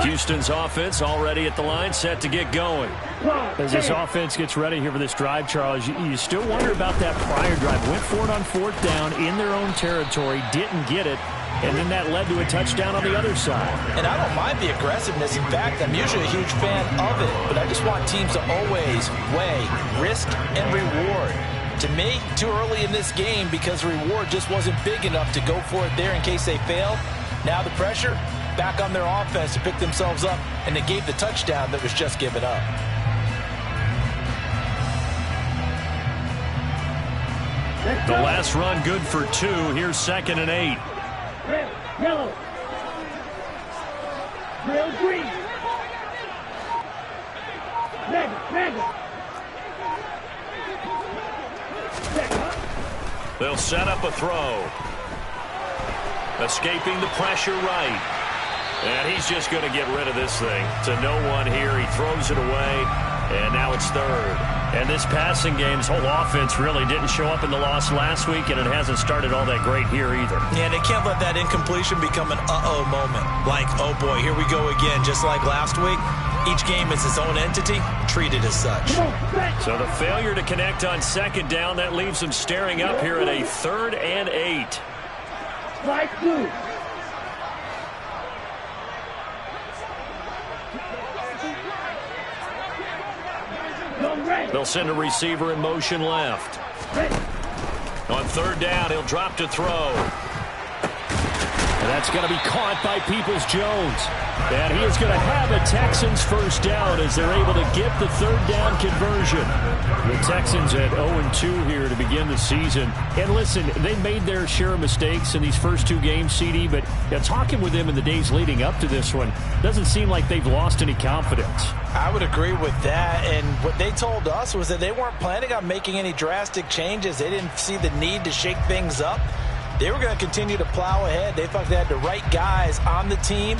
Houston's offense already at the line, set to get going. As this offense gets ready here for this drive, Charles, you still wonder about that prior drive. Went for it on 4th down in their own territory, didn't get it, and then that led to a touchdown on the other side. And I don't mind the aggressiveness. In fact, I'm usually a huge fan of it, but I just want teams to always weigh risk and reward. To me, too early in this game because the reward just wasn't big enough to go for it there in case they fail. Now the pressure back on their offense to pick themselves up, and they gave the touchdown that was just given up. The last run good for 2. Here's 2nd and 8. Red, yellow, red, green, red. They'll set up a throw. Escaping the pressure right. And he's just going to get rid of this thing. To no one here. He throws it away. And now it's 3rd. And this passing game's whole offense really didn't show up in the loss last week, and it hasn't started all that great here either. Yeah, they can't let that incompletion become an uh-oh moment. Like, oh boy, here we go again, just like last week. Each game is its own entity, treated as such. So the failure to connect on 2nd down, that leaves them staring up here at a 3rd and 8. Right blue. They'll send a receiver in motion left. On 3rd down, he'll drop to throw. And that's going to be caught by Peoples-Jones. And he is going to have a Texans 1st down as they're able to get the 3rd down conversion. The Texans at 0-2 here to begin the season. And listen, they made their share of mistakes in these first 2 games, CD, but talking with them in the days leading up to this one, doesn't seem like they've lost any confidence. I would agree with that, and what they told us was that they weren't planning on making any drastic changes. They didn't see the need to shake things up. They were going to continue to plow ahead. They thought they had the right guys on the team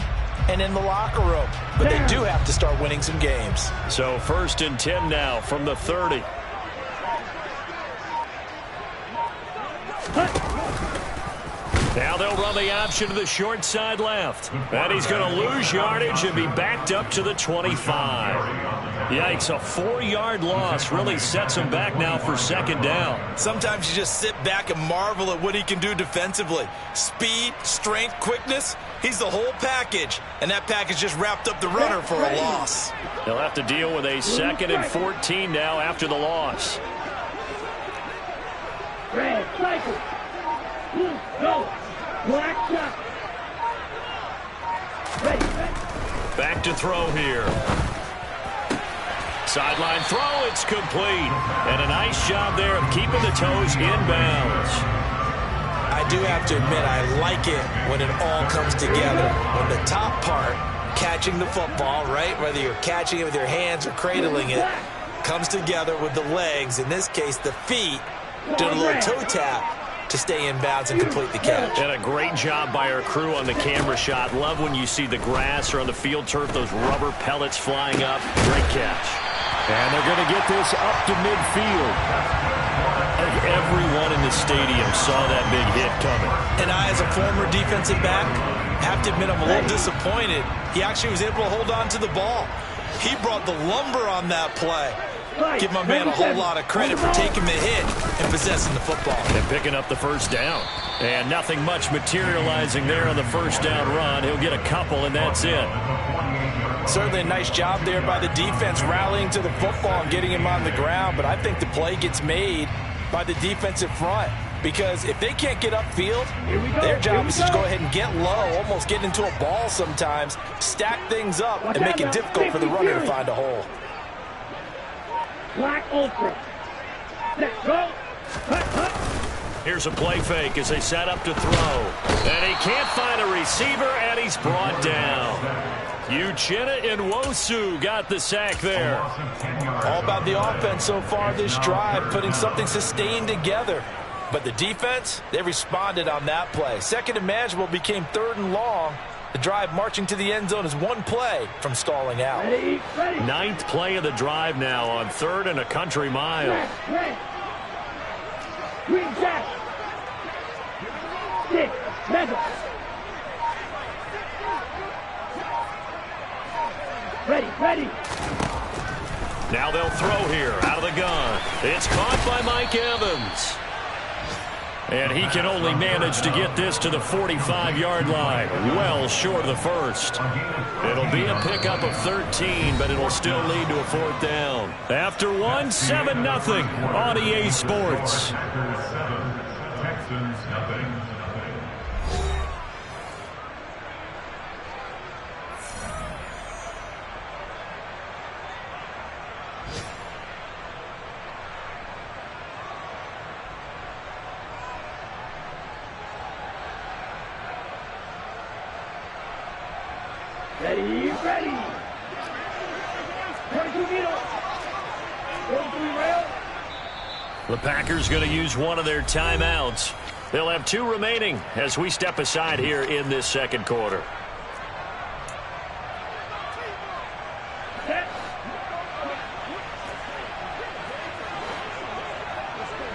and in the locker room. But they do have to start winning some games. So 1st and 10 now from the 30. Now they'll run the option to the short side left. And he's going to lose yardage and be backed up to the 25. Yikes, a 4-yard loss really sets him back now for 2nd down. Sometimes you just sit back and marvel at what he can do defensively. Speed, strength, quickness, he's the whole package. And that package just wrapped up the runner for a loss. They'll have to deal with a 2nd and 14 now after the loss. Red, cycle, blue, go, black, shot. Back to throw here. Sideline throw, it's complete. And a nice job there of keeping the toes inbounds. I do have to admit, I like it when it all comes together. When the top part, catching the football, right, whether you're catching it with your hands or cradling it, comes together with the legs, in this case the feet, doing a little toe tap to stay in bounds and complete the catch. And a great job by our crew on the camera shot. Love when you see the grass or on the field turf, those rubber pellets flying up. Great catch. And they're going to get this up to midfield. I think everyone in the stadium saw that big hit coming. And I, as a former defensive back, have to admit I'm a little disappointed. He actually was able to hold on to the ball. He brought the lumber on that play. Give my man a whole lot of credit for taking the hit and possessing the football. And picking up the 1st down. And nothing much materializing there on the 1st down run. He'll get a couple, and that's it. Certainly a nice job there by the defense rallying to the football and getting him on the ground. But I think the play gets made by the defensive front. Because if they can't get upfield, their job is to go ahead and get low, almost get into a ball sometimes, stack things up, and make it difficult for the runner to find a hole. Black ultra. Let's go. Here's a play fake as they set up to throw. And he can't find a receiver, and he's brought down. Uchenna Nwosu got the sack there. All about the offense so far this drive, putting something sustained together. But the defense, they responded on that play. 2nd and manageable became 3rd and long. The drive marching to the end zone is one play from stalling out. 9th play of the drive now on 3rd and a country mile. Red. Green jack. Stick. Mega. Ready. Now they'll throw here out of the gun. It's caught by Mike Evans. And he can only manage to get this to the 45-yard line, well short of the first. It'll be a pickup of 13, but it'll still lead to a fourth down. After one, 7-0 on EA Sports. Texans nothing. Ready, ready. Turn to middle. Go to rail. The Packers going to use one of their timeouts. They'll have 2 remaining as we step aside here in this second quarter. Set.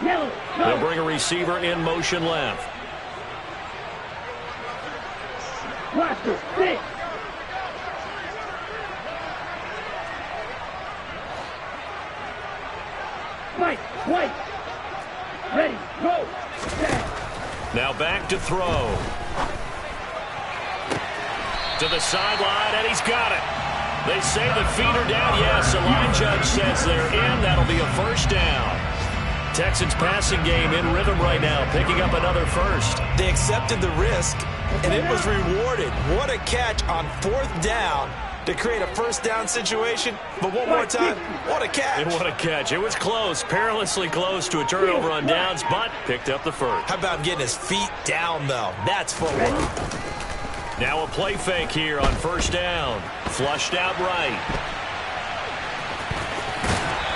Yellow. They'll Go. bring a receiver in motion left. Blaster. Six. Mike. White. Ready. Go. Set. Now back to throw. To the sideline, and he's got it. They say the feet are down. Yes, the line judge says they're in. That'll be a first down. Texans passing game in rhythm right now, picking up another first. They accepted the risk, and it was rewarded. What a catch on 4th down to create a first down situation. But one more time, what a catch. And what a catch. It was close, perilously close to a turnover on downs, but picked up the first. How about getting his feet down, though? That's footwork. Now a play fake here on first down. Flushed out right.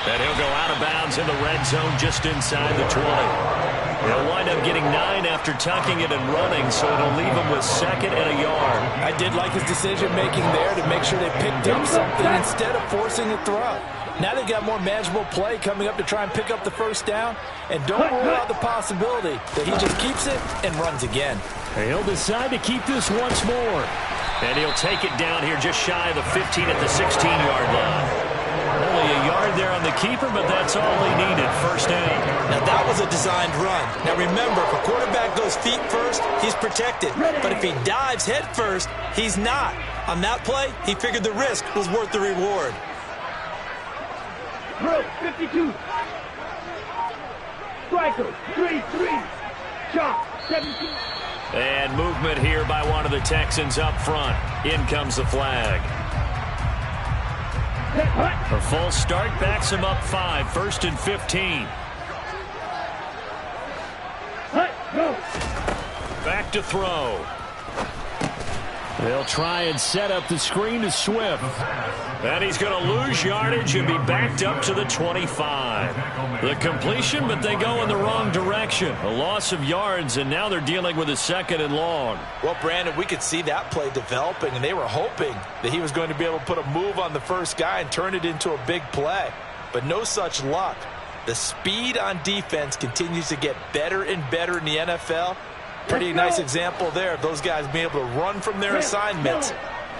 And he'll go out of bounds in the red zone just inside the 20. He'll wind up getting 9 after tucking it and running, so it'll leave him with 2nd and a yard. I did like his decision-making there to make sure they picked up something instead of forcing a throw. Now they've got more manageable play coming up to try and pick up the first down. And don't rule out the possibility that he just keeps it and runs again. He'll decide to keep this once more. And he'll take it down here just shy of the 15 at the 16-yard line. Only a yard there on the keeper, but that's all he needed. First down. Now, that was a designed run. Now, remember, if a quarterback goes feet first, he's protected. But if he dives head first, he's not. On that play, he figured the risk was worth the reward. Bro, 52. Striker, 3-3. Chop, 17. And movement here by one of the Texans up front. In comes the flag. A false start backs him up 5. 1st and 15. Go. Back to throw. They'll try and set up the screen to Swift. And he's going to lose yardage and be backed up to the 25. The completion, but they go in the wrong direction. A loss of yards, and now they're dealing with a 2nd and long. Well, Brandon, we could see that play developing, and they were hoping that he was going to be able to put a move on the first guy and turn it into a big play. But no such luck. The speed on defense continues to get better and better in the NFL. Pretty nice example there of those guys being able to run from their assignments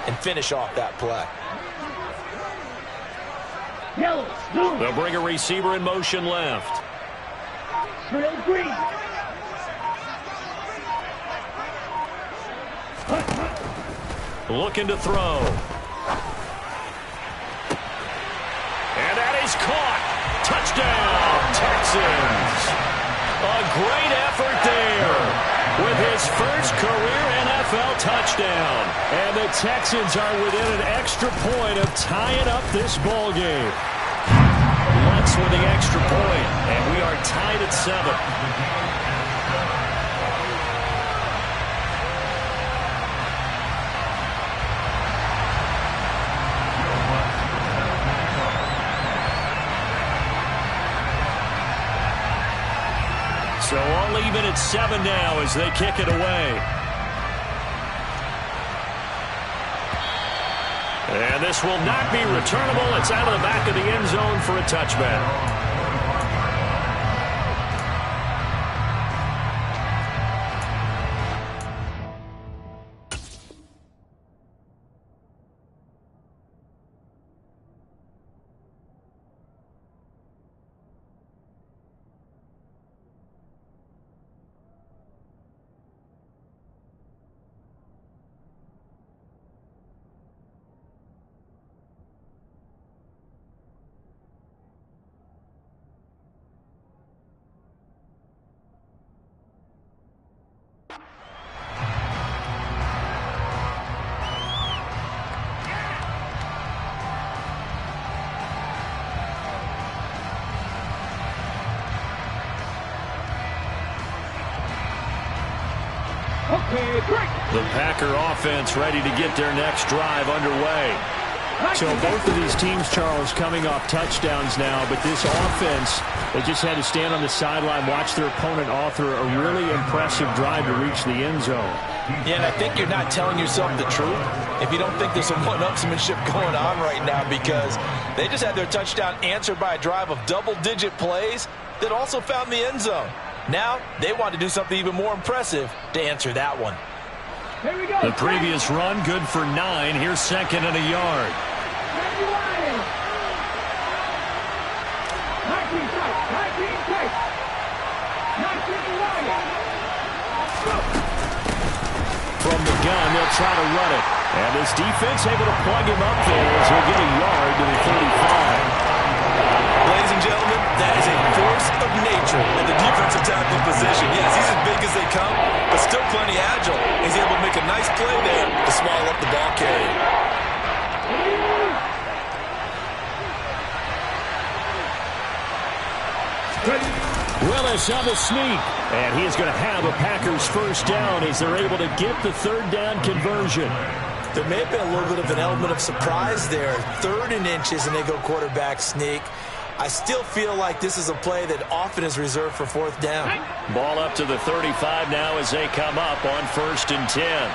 and finish off that play. Yellow. They'll bring a receiver in motion left. Trail green. Looking to throw. And that is caught. Touchdown, Texans. A great effort there with his first career NFL touchdown. And the Texans are within an extra point of tying up this ball game. Lutz with the extra point, and we are tied at 7. So all even at 7 now as they kick it away. And this will not be returnable. It's out of the back of the end zone for a touchback. Okay, break. The Packer offense ready to get their next drive underway. So both of these teams, Charles, coming off touchdowns now, but this offense, they just had to stand on the sideline, watch their opponent author a really impressive drive to reach the end zone. Yeah, and I think you're not telling yourself the truth if you don't think there's some one-upsmanship going on right now, because they just had their touchdown answered by a drive of double-digit plays that also found the end zone. Now they want to do something even more impressive to answer that one. Here we go. The previous run, good for 9. Here's second and a yard. From the gun, they'll try to run it. And this defense able to plug him up there as he'll get a yard to the 35. Ladies and gentlemen, that is a force of nature in the defensive tackle position. Yes, he's as big as they come, but still plenty agile. He's able to make a nice play there to swallow up the ball carrier. Willis on the sneak. And he is going to have a Packers first down as they're able to get the third down conversion. There may have been a little bit of an element of surprise there. 3rd and inches, and they go quarterback sneak. I still feel like this is a play that often is reserved for 4th down. Ball up to the 35 now as they come up on 1st and 10.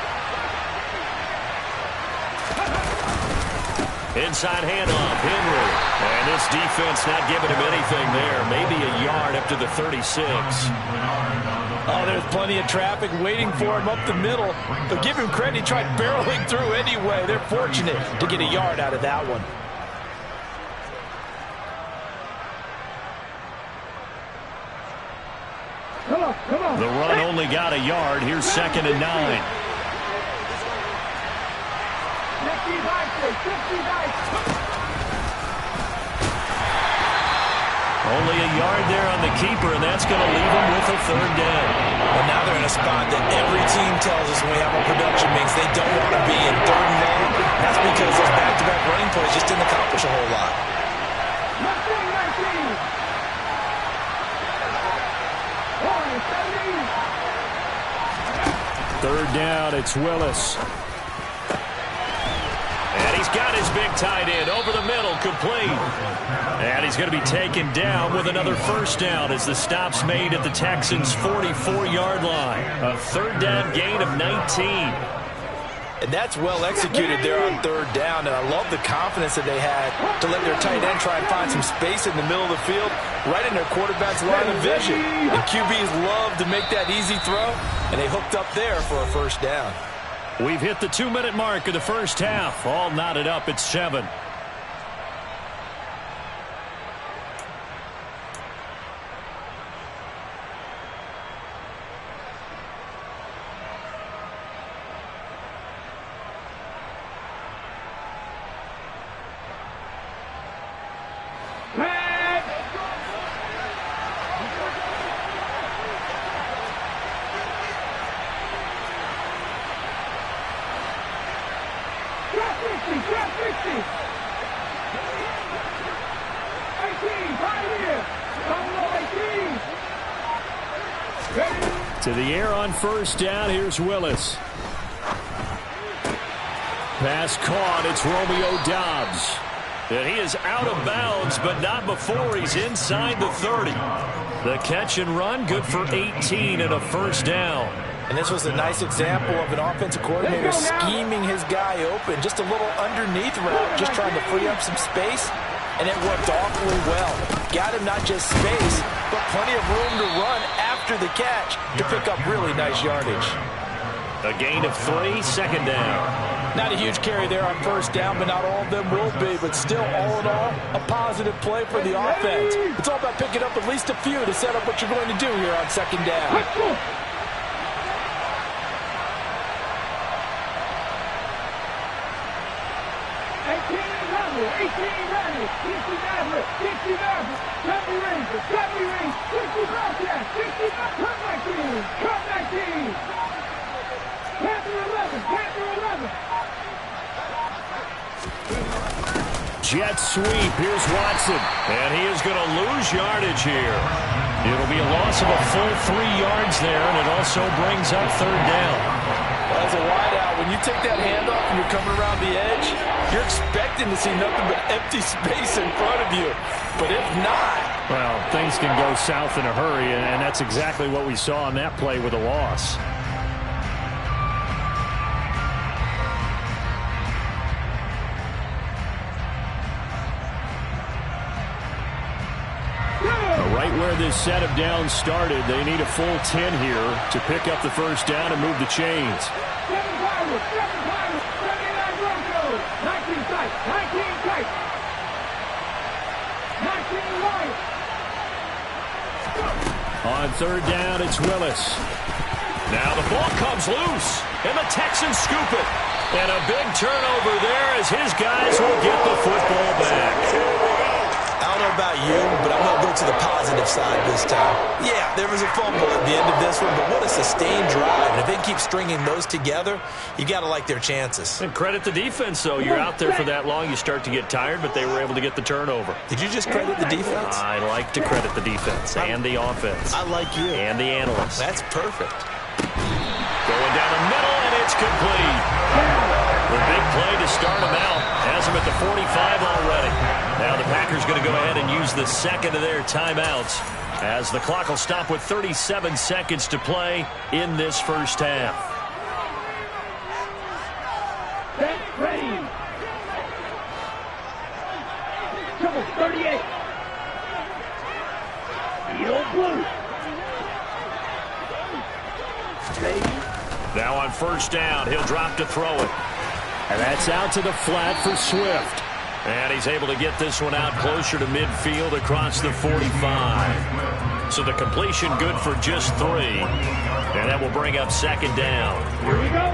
Inside handoff, Henry. And this defense not giving him anything there. Maybe a yard up to the 36. Oh, there's plenty of traffic waiting for him up the middle. But give him credit, he tried barreling through anyway. They're fortunate to get a yard out of that one. Come on, come on. The run only got a yard. Here's 2nd and 9. Only a yard there on the keeper, and that's going to leave him with a 3rd down. Well, now they're in a spot that every team tells us when we have a production mix they don't want to be in 3rd and long. That's because those back-to-back running plays just didn't accomplish a whole lot. 3rd down, it's Willis. And he's got his big tight end over the middle, complete. And he's going to be taken down with another first down as the stop's made at the Texans' 44-yard line. A 3rd down gain of 19. And that's well executed there on 3rd down, and I love the confidence that they had to let their tight end try and find some space in the middle of the field, right in their quarterback's line of vision. And QBs love to make that easy throw, and they hooked up there for a first down. We've hit the 2-minute mark of the first half. All knotted up at 7. To the air on first down, here's Willis. Pass caught, it's Romeo Doubs. And he is out of bounds, but not before he's inside the 30. The catch and run, good for 18 and a first down. And this was a nice example of an offensive coordinator scheming his guy open. Just a little underneath route, just trying to free up some space. And it worked awfully well. Got him not just space, but plenty of room to run after the catch to pick up really nice yardage. A gain of 3, 2nd down. Not a huge carry there on first down, but not all of them will be. But still, all in all, a positive play for the offense. It's all about picking up at least a few to set up what you're going to do here on 2nd down. 11. Jet sweep. Here's Watson. And he is going to lose yardage here. It'll be a loss of a full 3 yards there, and it also brings up third down. As a wideout, when you take that handoff and you're coming around the edge, you're expecting to see nothing but empty space in front of you. But if not... Well, things can go south in a hurry, and that's exactly what we saw on that play with a loss. Right where this set of downs started, they need a full 10 here to pick up the first down and move the chains. 7 Pirates, 79 Broncos, 19 tight, 19 tight, 19 Lions. On third down, it's Willis. Now the ball comes loose, and the Texans scoop it. And a big turnover there as his guys will get the football back. I don't know about you, but I'm going to go to the positive side this time. Yeah, there was a fumble at the end of this one, but what a sustained drive. And if they keep stringing those together, you got to like their chances. And credit the defense, though. You're out there for that long, you start to get tired, but they were able to get the turnover. Did you just credit the defense? I like to credit the defense and the offense. I like you. And the analysts. That's perfect. Going down the middle, and it's complete. The big play to start him out. Has him at the 45 already. Now the Packers going to go ahead and use the second of their timeouts as the clock will stop with 37 seconds to play in this first half. Set, ready. Trouble, 38. Field blue. Now on first down, he'll drop to throw it. And that's out to the flat for Swift. And he's able to get this one out closer to midfield across the 45. So the completion good for just 3. And that will bring up second down. Here we go.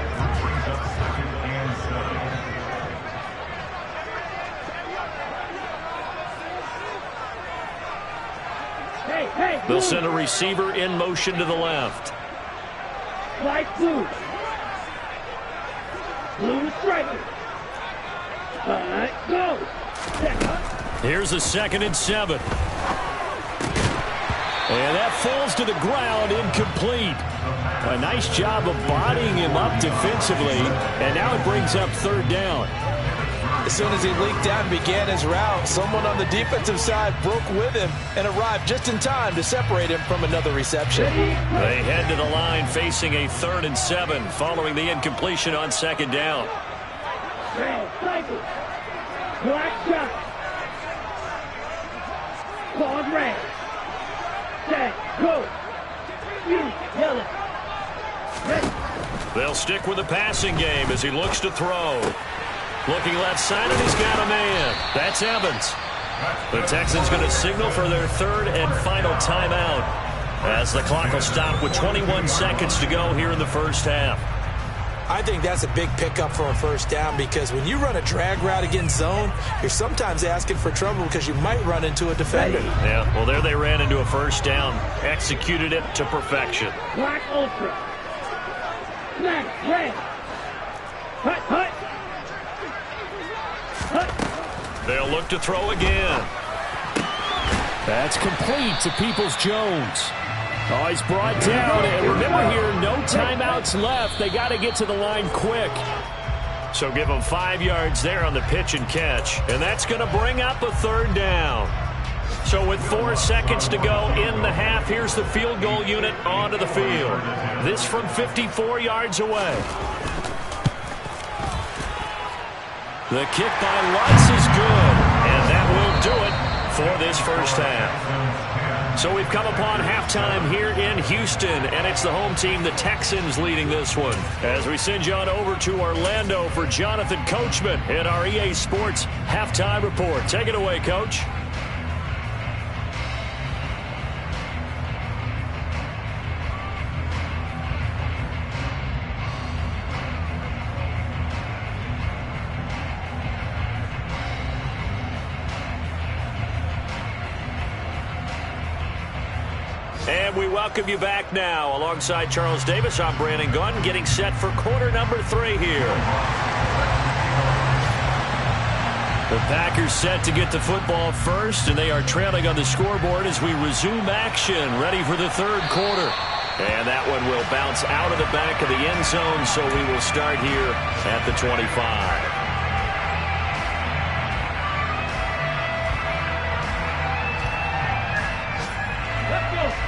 Hey, They'll send a receiver in motion to the left. Light blue. Blue striker. Go. Here's a 2nd and 7. And that falls to the ground, incomplete. A nice job of bodying him up defensively, and now it brings up third down. As soon as he leaked out and began his route, someone on the defensive side broke with him and arrived just in time to separate him from another reception. They head to the line facing a 3rd and 7 following the incompletion on second down. Red cycle. Black shot. Claws red. Set. Go. Yellow. Red. They'll stick with the passing game as he looks to throw. Looking left side, and he's got a man. That's Evans. The Texans going to signal for their 3rd and final timeout as the clock will stop with 21 seconds to go here in the first half. I think that's a big pickup for a first down because when you run a drag route against zone, you're sometimes asking for trouble because you might run into a defender. Yeah, well, there they ran into a first down. Executed it to perfection. Black ultra. Black red. Hut, hut. Hut. They'll look to throw again. That's complete to Peoples-Jones. Oh, he's brought down, and remember here, no timeouts left. They got to get to the line quick. So give them 5 yards there on the pitch and catch, and that's going to bring up a third down. So with 4 seconds to go in the half, here's the field goal unit onto the field. This from 54 yards away. The kick by Lutz is good, and that will do it for this first half. So we've come upon halftime here in Houston, and it's the home team, the Texans, leading this one. As we send you on over to Orlando for Jonathan Coachman in our EA Sports Halftime Report. Take it away, Coach. And we welcome you back now. Alongside Charles Davis, I'm Brandon Gunn, getting set for quarter number 3 here. The Packers set to get the football first, and they are trailing on the scoreboard as we resume action, ready for the third quarter. And that one will bounce out of the back of the end zone, so we will start here at the 25.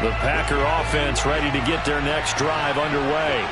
The Packer offense ready to get their next drive underway.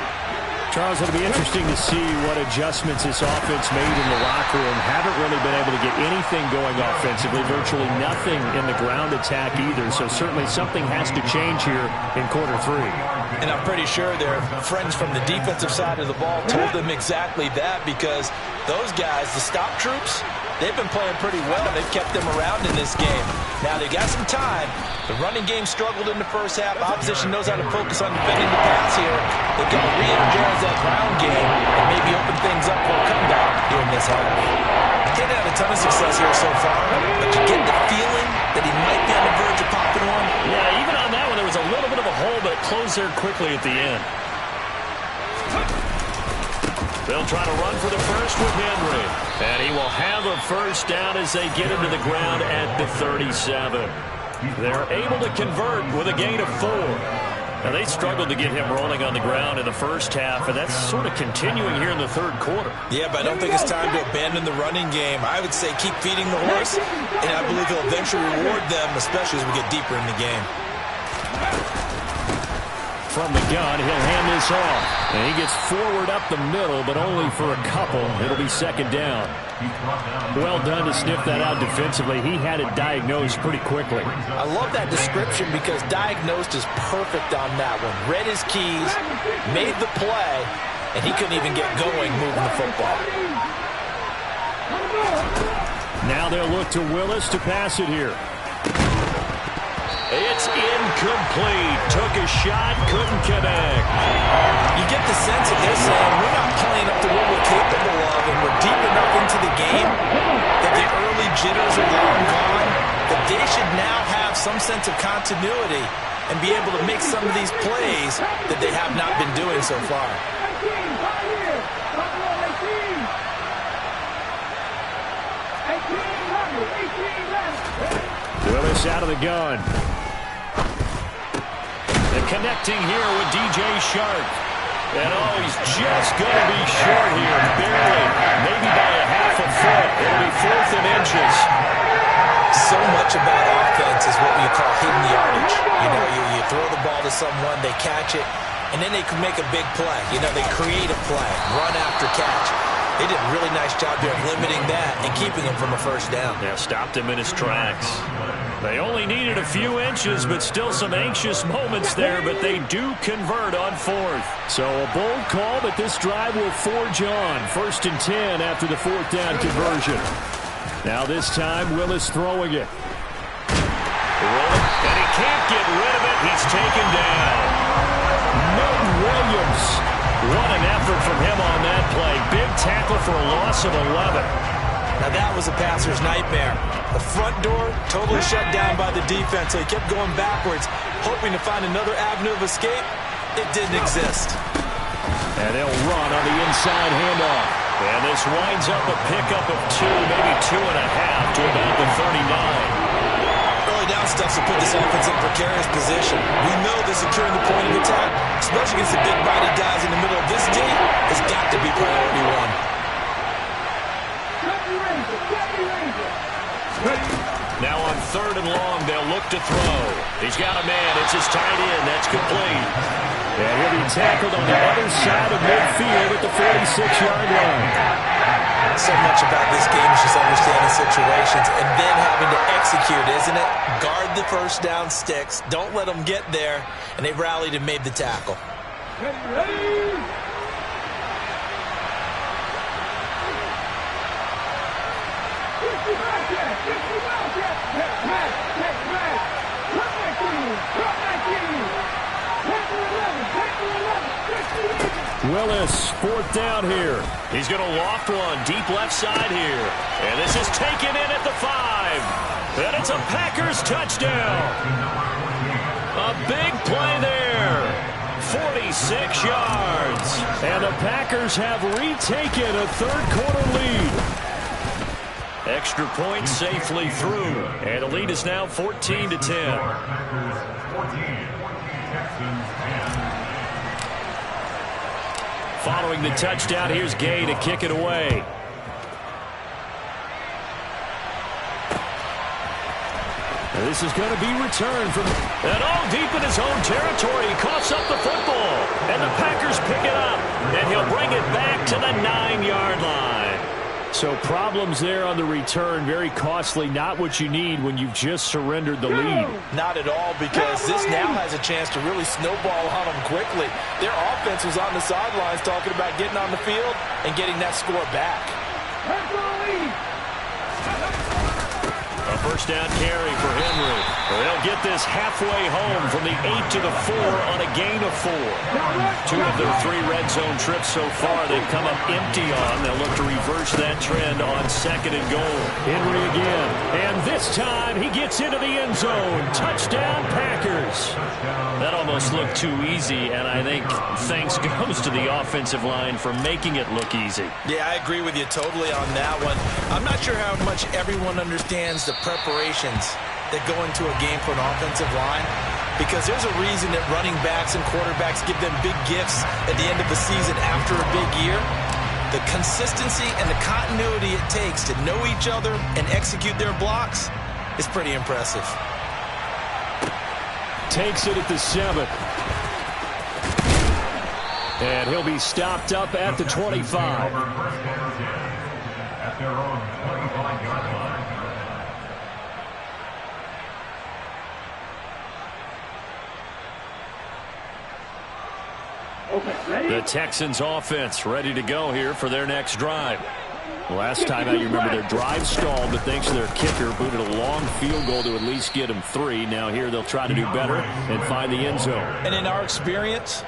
Charles, it'll be interesting to see what adjustments this offense made in the locker room. Haven't really been able to get anything going offensively, virtually nothing in the ground attack either. So certainly something has to change here in quarter three. And I'm pretty sure their friends from the defensive side of the ball told them exactly that, because those guys, the stop troops, they've been playing pretty well. They've kept them around in this game. Now they got some time. The running game struggled in the first half. Opposition knows how to focus on defending the pass here. They've got to re-energize that ground game and maybe open things up for a comeback here in this half. He's had a ton of success here so far, but you get the feeling that he might be on the verge of popping one. Yeah, even on that one, there was a little bit of a hole, but it closed there quickly at the end. They'll try to run for the first with Henry. And he will have a first down as they get into the ground at the 37. They're able to convert with a gain of 4. Now, they struggled to get him rolling on the ground in the first half, and that's sort of continuing here in the third quarter. Yeah, but I don't think it's time to abandon the running game. I would say keep feeding the horse, and I believe he'll eventually reward them, especially as we get deeper in the game. From the gun, he'll hand this off. And he gets forward up the middle, but only for a couple. It'll be second down. Well done to sniff that out defensively. He had it diagnosed pretty quickly. I love that description because diagnosed is perfect on that one. Read his keys, made the play, and he couldn't even get going moving the football. Now they'll look to Willis to pass it here. It's incomplete. Took a shot, couldn't connect. You get the sense that they're saying we're not playing up to what we're capable of, and we're deep enough into the game that the early jitters are long gone, that they should now have some sense of continuity and be able to make some of these plays that they have not been doing so far. Willis out of the gun. Connecting here with DJ Shark. And oh, he's just going to be short here, barely, maybe by a half a foot. It'll be 4th and inches. So much about offense is what we call hidden yardage. You know, you throw the ball to someone, they catch it, and then they can make a big play. You know, they create a play, run after catch. They did a really nice job there of limiting that and keeping him from a first down. Yeah, stopped him in his tracks. They only needed a few inches, but still some anxious moments there, but they do convert on 4th. So a bold call, but this drive will forge on. 1st and 10 after the 4th down conversion. Now this time, Willis throwing it. And he can't get rid of it. He's taken down. Milton Williams. What an effort from him on that play. Big tackle for a loss of 11. Now that was a passer's nightmare. The front door totally shut down by the defense, so he kept going backwards, hoping to find another avenue of escape. It didn't exist. And they'll run on the inside handoff. And this winds up a pickup of 2, maybe 2.5 to about the 39. Early down stuff to put this offense in precarious position. We know that securing the point of attack, especially against the big body guys in the middle of this D, has got to be priority 1. Now on 3rd and long, they'll look to throw. He's got a man. It's his tight end. That's complete. And he'll be tackled on the other side of midfield at the 46-yard line. So much about this game is just understanding situations and then having to execute, isn't it? Guard the first down sticks. Don't let them get there. And they rallied and made the tackle. Ready? Willis, 4th down here. He's going to loft one deep left side here. And this is taken in at the 5. And it's a Packers touchdown. A big play there. 46 yards. And the Packers have retaken a third quarter lead. Extra point safely through. And the lead is now 14-10. Following the touchdown, here's Gay to kick it away. This is going to be returned from... And all deep in his own territory. He coughs up the football. And the Packers pick it up. And he'll bring it back to the 9-yard line. So problems there on the return. Very costly. Not what you need when you've just surrendered the lead. Not at all, because this now has a chance to really snowball on them quickly. Their offense was on the sidelines talking about getting on the field and getting that score back. A first down carry for Henry. They'll get this halfway home from the 8 to the 4 on a gain of 4. 2 of their 3 red zone trips so far they've come up empty on. They'll look to reverse that trend on 2nd and goal. Henry again. And this time he gets into the end zone. Touchdown Packers. That almost looked too easy, and I think thanks goes to the offensive line for making it look easy. Yeah, I agree with you totally on that one. I'm not sure how much everyone understands the preparations that go into a game for an offensive line, because there's a reason that running backs and quarterbacks give them big gifts at the end of the season after a big year. The consistency and the continuity it takes to know each other and execute their blocks is pretty impressive. Takes it at the 7. And he'll be stopped up at the 25. At their own 25-yard line. The Texans offense ready to go here for their next drive. Last time out, you remember their drive stalled, but thanks to their kicker, booted a long field goal to at least get them 3. Now here they'll try to do better and find the end zone. And in our experience,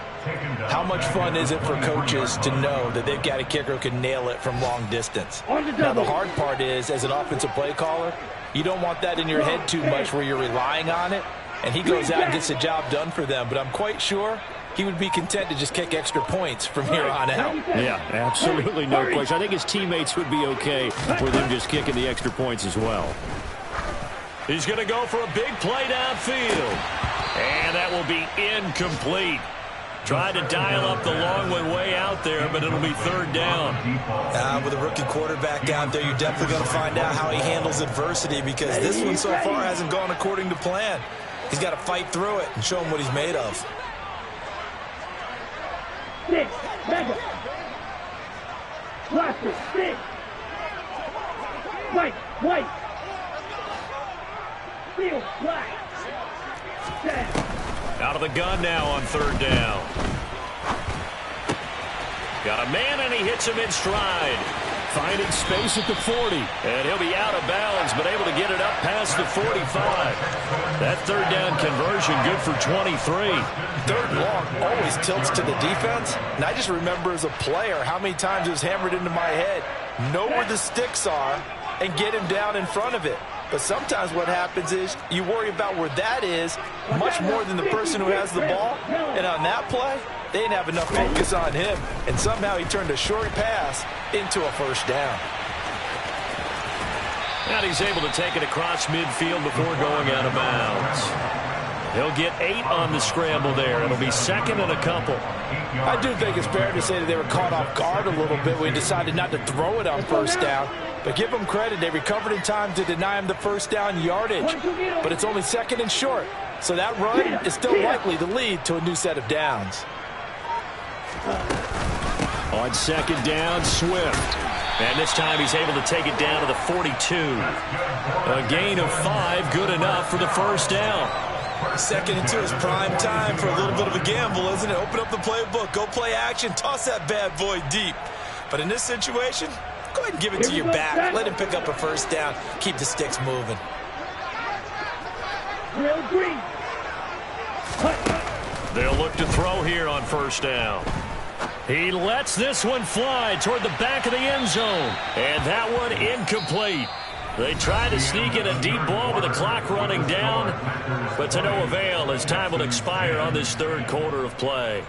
how much fun is it for coaches to know that they've got a kicker who can nail it from long distance? Now the hard part is, as an offensive play caller, you don't want that in your head too much where you're relying on it, and he goes out and gets the job done for them. But I'm quite sure he would be content to just kick extra points from here on out. Yeah, absolutely no question. I think his teammates would be okay with him just kicking the extra points as well. He's going to go for a big play downfield. And that will be incomplete. Tried to dial up the long one way out there, but it'll be 3rd down. With a rookie quarterback out there, you're definitely going to find out how he handles adversity, because this one so far hasn't gone according to plan. He's got to fight through it and show him what he's made of. Six, back up. Watch it, 6. White. Field, black. Down. Out of the gun now on 3rd down. Got a man, and he hits him in stride. Finding space at the 40. And he'll be out of bounds, but able to get it up past the 45. That 3rd down conversion good for 23. 3rd long always tilts to the defense. And I just remember as a player how many times it was hammered into my head. Know where the sticks are and get him down in front of it. But sometimes what happens is you worry about where that is much more than the person who has the ball. And on that play, they didn't have enough focus on him. And somehow he turned a short pass into a 1st down. And he's able to take it across midfield before going out of bounds. He'll get 8 on the scramble there. It'll be 2nd and a couple. I do think it's fair to say that they were caught off guard a little bit when he decided not to throw it on 1st down. But give them credit, they recovered in time to deny him the 1st down yardage. But it's only 2nd and short. So that run is still likely to lead to a new set of downs. On 2nd down, Swift. And this time he's able to take it down to the 42. A gain of 5, good enough for the 1st down. 2nd and 2 is prime time for a little bit of a gamble, isn't it? Open up the playbook, go play action, toss that bad boy deep. But in this situation, go ahead and give it to your back. Let him pick up a 1st down. Keep the sticks moving. Real green. They'll look to throw here on 1st down. He lets this one fly toward the back of the end zone. And that one incomplete. They try to sneak in a deep ball with the clock running down, but to no avail as time will expire on this 3rd quarter of play.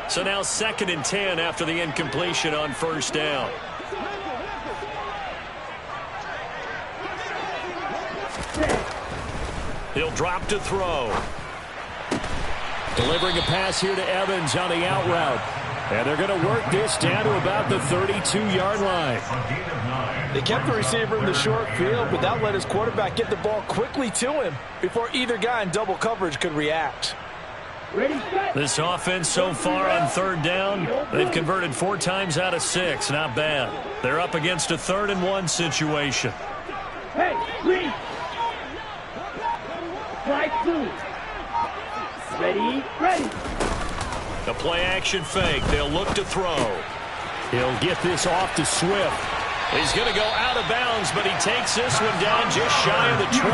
So now 2nd and 10 after the incompletion on first down. He'll drop to throw. Delivering a pass here to Evans on the out route. And they're going to work this down to about the 32-yard line. They kept the receiver in the short field, but that let his quarterback get the ball quickly to him before either guy in double coverage could react. This offense so far on 3rd down, they've converted 4 times out of 6. Not bad. They're up against a 3rd and 1 situation. Hey, green. Strike 2. Ready, ready. A play-action fake. They'll look to throw. He'll get this off to Swift. He's going to go out of bounds, but he takes this one down just shy of the 20.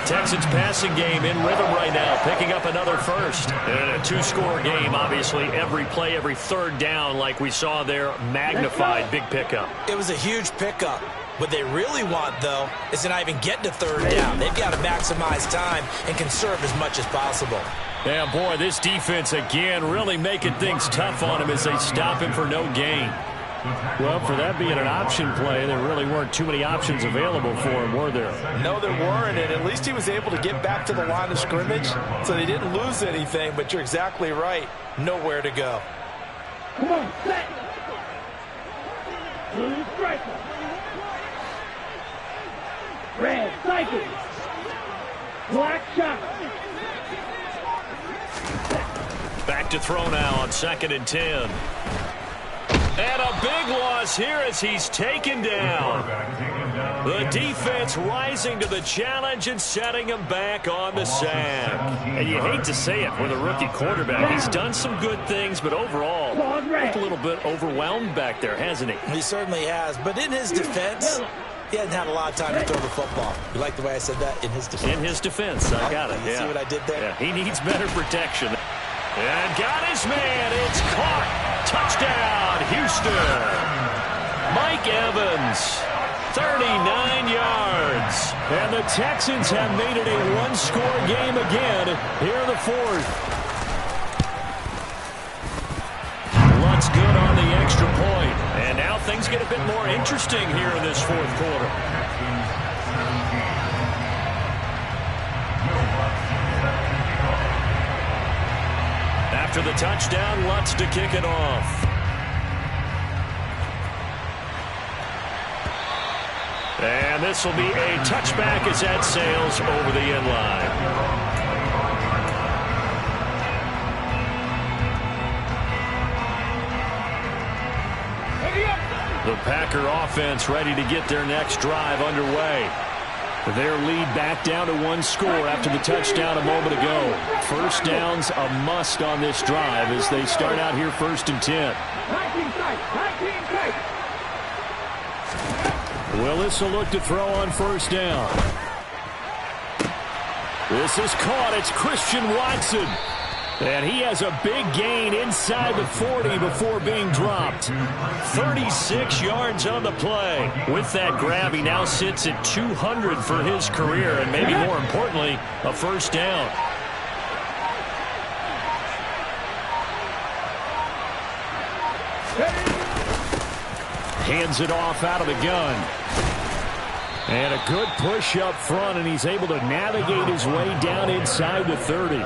Texans passing game in rhythm right now, picking up another first. And a 2-score game, obviously. Every play, every 3rd down, like we saw there, magnified. Big pickup. It was a huge pickup. What they really want, though, is to not even get to 3rd down. They've got to maximize time and conserve as much as possible. Yeah, boy, this defense, again, really making things tough on him as they stop him for no gain. Well, for that being an option play, there really weren't too many options available for him, were there? No, there weren't, and at least he was able to get back to the line of scrimmage, so they didn't lose anything, but you're exactly right. Nowhere to go. Come on, set. Blue striker. Red cycle. Black shot. Back to throw now on 2nd and 10. And a big loss here as he's taken down. The defense rising to the challenge and setting him back on the sack. And you hate to say it with a rookie quarterback. He's done some good things, but overall, a little bit overwhelmed back there, hasn't he? He certainly has, but in his defense, he hasn't had a lot of time to throw the football. You like the way I said that? In his defense. In his defense, I got it. You see what I did there? Yeah, he needs better protection. And got his man. It's caught. Touchdown, Houston. Mike Evans, 39 yards. And the Texans have made it a 1-score game again here in the 4th. Lutz good on the extra point. And now things get a bit more interesting here in this 4th quarter. After the touchdown, Lutz to kick it off. And this will be a touchback as that sails over the end line. The Packer offense ready to get their next drive underway. Their lead back down to 1 score after the touchdown a moment ago. First down's a must on this drive as they start out here 1st and 10. Willis will look to throw on 1st down. This is caught. It's Christian Watson. And he has a big gain inside the 40 before being dropped. 36 yards on the play. With that grab, he now sits at 200 for his career, and maybe more importantly, a first down. Hands it off out of the gun. And a good push up front, and he's able to navigate his way down inside the 30.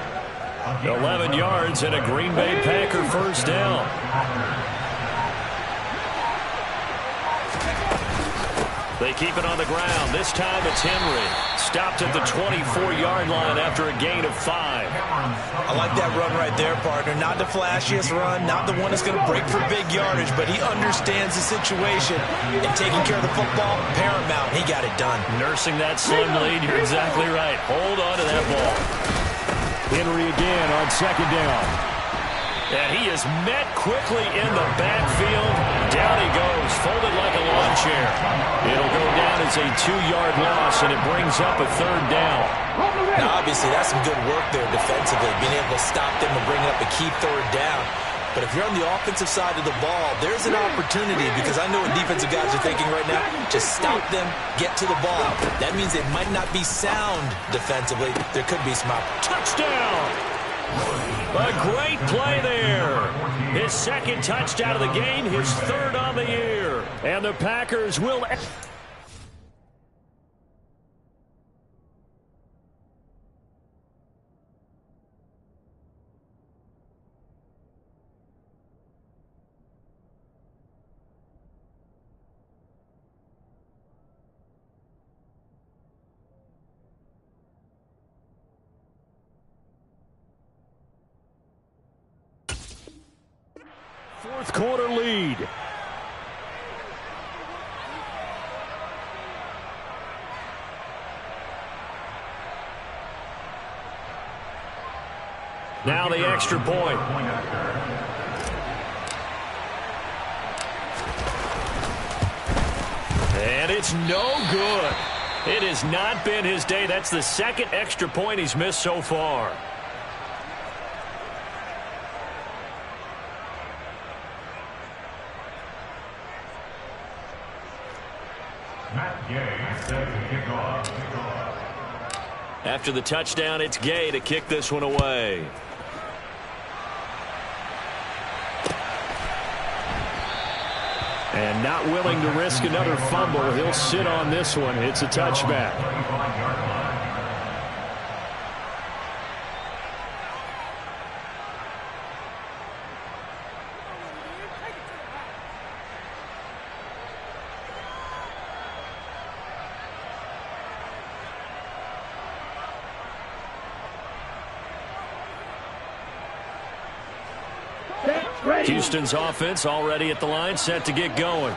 11 yards and a Green Bay Packer first down. They keep it on the ground. This time it's Henry. Stopped at the 24-yard line after a gain of 5. I like that run right there, partner. Not the flashiest run, not the one that's going to break for big yardage, but he understands the situation. And taking care of the football, paramount. He got it done. Nursing that slim lead, you're exactly right. Hold on to that ball. Henry again on 2nd down. And he is met quickly in the backfield. Down he goes, folded like a lawn chair. It'll go down as a 2-yard loss, and it brings up a 3rd down. Now, obviously, that's some good work there defensively, being able to stop them and bring up a key 3rd down. But if you're on the offensive side of the ball, there's an opportunity, because I know what defensive guys are thinking right now. Just stop them, get to the ball. That means they might not be sound defensively. There could be some opportunity. Touchdown! A great play there. His second touchdown of the game, his third on the year. And the Packers will... Fourth quarter lead. Now the extra point. And it's no good. It has not been his day. That's the second extra point he's missed so far. After the touchdown, it's Gay to kick this one away. And not willing to risk another fumble. He'll sit on this one. It's a touchback. Houston's offense already at the line, set to get going.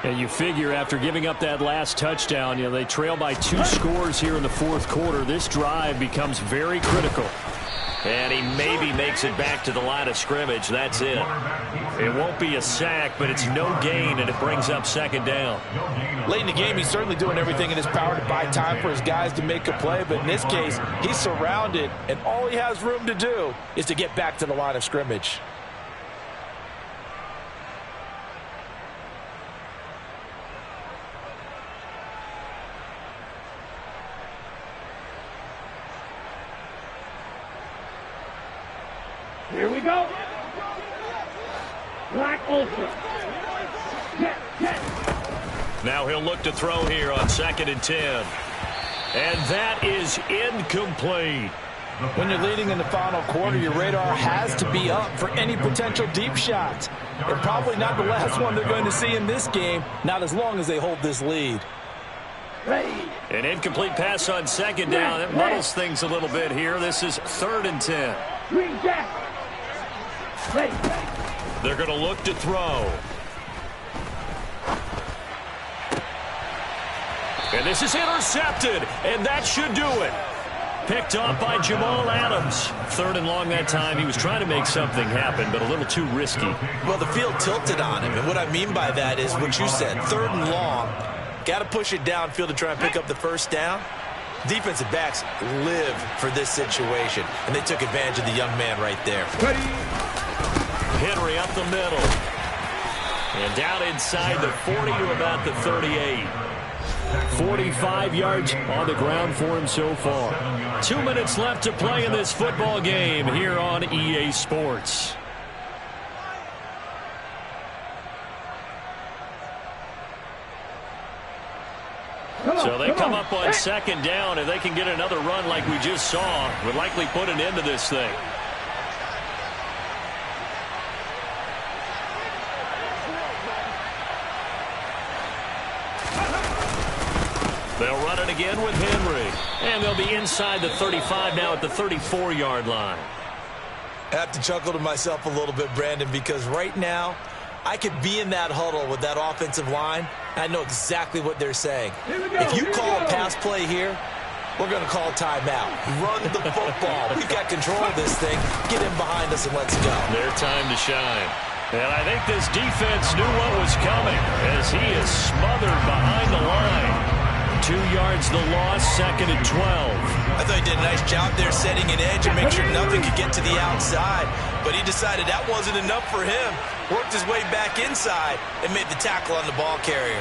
And you figure after giving up that last touchdown, they trail by 2 scores here in the fourth quarter. This drive becomes very critical. And he maybe makes it back to the line of scrimmage. That's it. It won't be a sack, but it's no gain, and it brings up second down. Late in the game, he's certainly doing everything in his power to buy time for his guys to make a play. But in this case, he's surrounded, and all he has room to do is to get back to the line of scrimmage. Here we go. Black Ultra. Now he'll look to throw here on 2nd and 10. And that is incomplete. When you're leading in the final quarter, your radar has to be up for any potential deep shots. And probably not the last one they're going to see in this game, not as long as they hold this lead. An incomplete pass on 2nd down. It muddles things a little bit here. This is 3rd and 10. Green Jack. They're going to look to throw. And this is intercepted, and that should do it. Picked off by Jamal Adams. 3rd and long that time. He was trying to make something happen, but a little too risky. Well, the field tilted on him, and what I mean by that is what you said, 3rd and long. Got to push it downfield to try and pick up the first down. Defensive backs live for this situation, and they took advantage of the young man right there. Henry up the middle. And down inside the 40 to about the 38. 45 yards on the ground for him so far. 2 minutes left to play in this football game here on EA Sports. So they come up on 2nd down, and they can get another run like we just saw. Would likely put an end to this thing. They'll run it again with Henry. And they'll be inside the 35 now at the 34-yard line. I have to chuckle to myself a little bit, Brandon, because right now I could be in that huddle with that offensive line. I know exactly what they're saying. If you call a pass play here, we're going to call timeout. Run the football. We've got control of this thing. Get in behind us and let's go. Their time to shine. And I think this defense knew what was coming as he is smothered behind the line. 2 yards the loss, 2nd and 12. I thought he did a nice job there setting an edge and make sure nothing could get to the outside. But he decided that wasn't enough for him. Worked his way back inside and made the tackle on the ball carrier.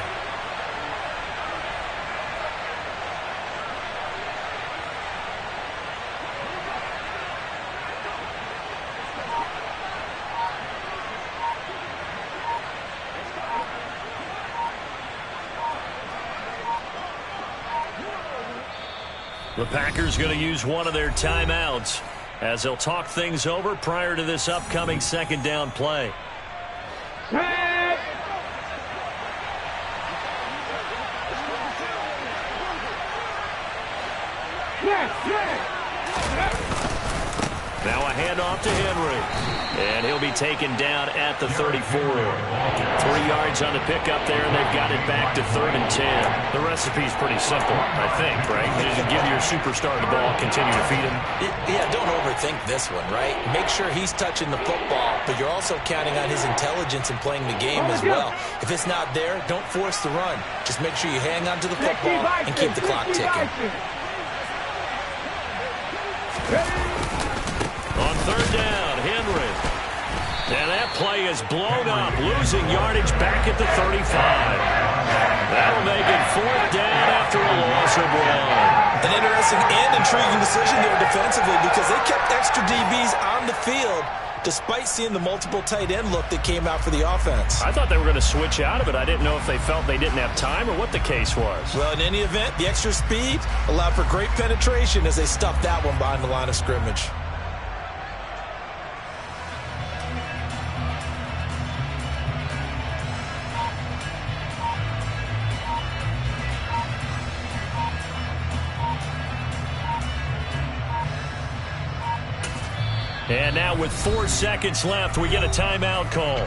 The Packers going to use one of their timeouts as they'll talk things over prior to this upcoming second down play. Set. Yes. Now a handoff to Henry. And he'll be taken down at the 34. 3 yards on the pickup there, and they've got it back to 3rd and 10. The recipe's pretty simple, I think, right? Just give your superstar the ball, continue to feed him. Yeah, don't overthink this one, right? Make sure he's touching the football, but you're also counting on his intelligence in playing the game as well. If it's not there, don't force the run. Just make sure you hang on to the football and keep the clock ticking. On 3rd down, Henry. And that play is blown up, losing yardage back at the 35. That'll make it 4th down after a loss of 1. An interesting and intriguing decision there defensively because they kept extra DBs on the field despite seeing the multiple tight end look that came out for the offense. I thought they were going to switch out of it. I didn't know if they felt they didn't have time or what the case was. Well, in any event, the extra speed allowed for great penetration as they stuffed that one behind the line of scrimmage. And now with 4 seconds left, we get a timeout call.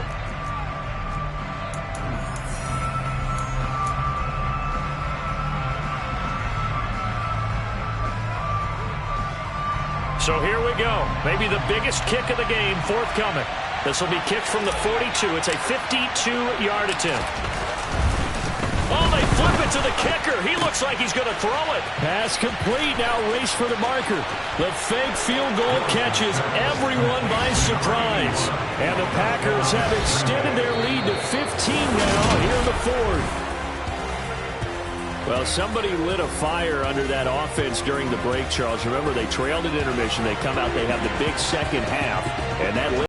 So here we go. Maybe the biggest kick of the game forthcoming. This will be kicked from the 42. It's a 52-yard attempt. Oh, they flip it to the kicker. He looks like he's going to throw it. Pass complete. Now race for the marker. The fake field goal catches everyone by surprise. And the Packers have extended their lead to 15 now here in the 4th. Well, somebody lit a fire under that offense during the break, Charles. Remember, they trailed at intermission. They come out, they have the big second half, and that